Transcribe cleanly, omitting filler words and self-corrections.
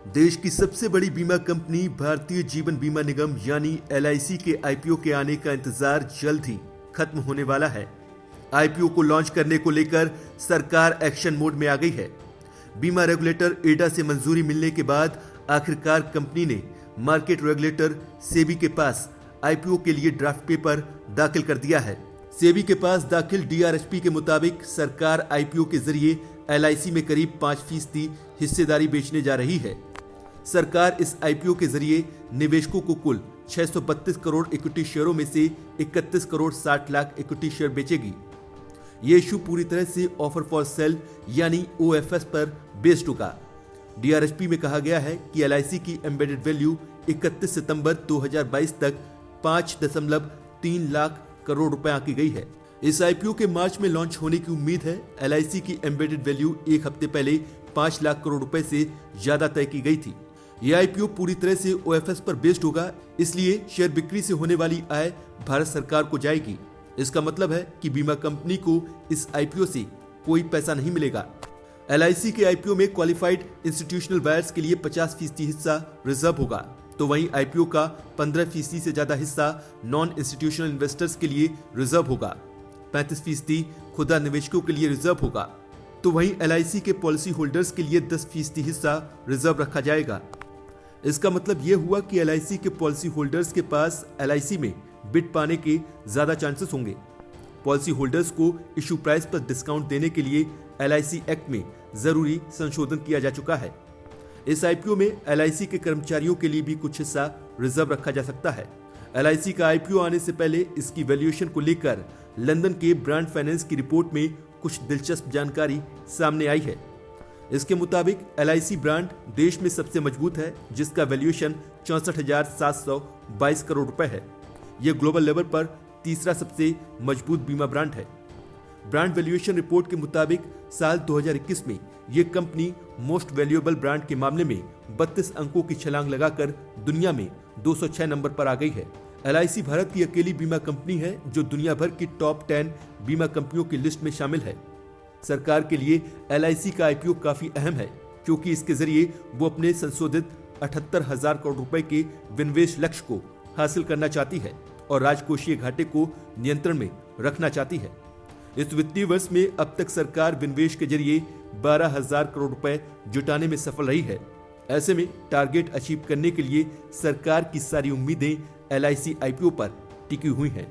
देश की सबसे बड़ी बीमा कंपनी भारतीय जीवन बीमा निगम यानी LIC के IPO के आने का इंतजार जल्द ही खत्म होने वाला है। IPO को लॉन्च करने को लेकर सरकार एक्शन मोड में आ गई है। बीमा रेगुलेटर एडा से मंजूरी मिलने के बाद आखिरकार कंपनी ने मार्केट रेगुलेटर सेबी के पास IPO के लिए ड्राफ्ट पेपर दाखिल कर दिया है। सेबी के पास दाखिल DRHP के मुताबिक सरकार IPO के जरिए LIC में करीब 5% हिस्सेदारी बेचने जा रही है। सरकार इस IPO के जरिए निवेशकों को कुल 632 करोड़ इक्विटी शेयरों में से 31 करोड़ 60 लाख इक्विटी शेयर बेचेगी। ये इशू पूरी तरह से ऑफर फॉर सेल यानी OFS पर बेस्ड होगा। DRHP में कहा गया है कि LIC की एम्बेडेड वैल्यू 31 सितंबर 2022 तक 5.3 लाख करोड़ रुपए आंकी गई है। इस IPO के मार्च में लॉन्च होने की उम्मीद है। LIC की एम्बेडेड वैल्यू एक हफ्ते पहले 5 लाख करोड़ रुपए से ज्यादा तय की गई थी। यह IPO पूरी तरह से OFS पर बेस्ड होगा, इसलिए शेयर बिक्री से होने वाली आय भारत सरकार को जाएगी। इसका मतलब है कि बीमा कंपनी को इस IPO से कोई पैसा नहीं मिलेगा। LIC के IPO में क्वालिफाइड इंस्टीट्यूशनल बायर्स के लिए 50% हिस्सा रिजर्व होगा, तो वहीं IPO का 15% से ज्यादा हिस्सा नॉन इंस्टीट्यूशनल इन्वेस्टर्स के लिए रिजर्व होगा। 35% खुदरा निवेशकों के लिए रिजर्व होगा, तो वहीं LIC के पॉलिसी होल्डर्स के लिए 10% हिस्सा रिजर्व रखा जाएगा। इसका मतलब यह हुआ कि LIC के पॉलिसी होल्डर्स के पास LIC में बिड पाने के ज्यादा चांसेस होंगे। पॉलिसी होल्डर्स को इशू प्राइस पर डिस्काउंट देने के लिए LIC एक्ट में जरूरी संशोधन किया जा चुका है। इस IPO में LIC के कर्मचारियों के लिए भी कुछ हिस्सा रिजर्व रखा जा सकता है। LIC का IPO आने से पहले इसकी वैल्यूएशन को लेकर लंदन के ब्रांड फाइनेंस की रिपोर्ट में कुछ दिलचस्प जानकारी सामने आई है। इसके मुताबिक LIC ब्रांड देश में सबसे मजबूत है, जिसका वैल्यूएशन 64,722 करोड़ रुपए है। यह ग्लोबल लेवल पर तीसरा सबसे मजबूत बीमा ब्रांड है। ब्रांड वैल्यूएशन रिपोर्ट के मुताबिक साल 2021 में यह कंपनी मोस्ट वैल्यूएबल ब्रांड के मामले में 32 अंकों की छलांग लगाकर दुनिया में 206 नंबर पर आ गई है। LIC भारत की अकेली बीमा कंपनी है जो दुनिया भर की टॉप 10 बीमा कंपनियों की लिस्ट में शामिल है। सरकार के लिए LIC का IPO काफी अहम है, क्योंकि इसके जरिए वो अपने संशोधित 78,000 करोड़ रुपए के विनिवेश लक्ष्य को हासिल करना चाहती है और राजकोषीय घाटे को नियंत्रण में रखना चाहती है। इस वित्तीय वर्ष में अब तक सरकार विनिवेश के जरिए 12,000 करोड़ रुपए जुटाने में सफल रही है। ऐसे में टारगेट अचीव करने के लिए सरकार की सारी उम्मीदें LIC IPO पर टिकी हुई हैं।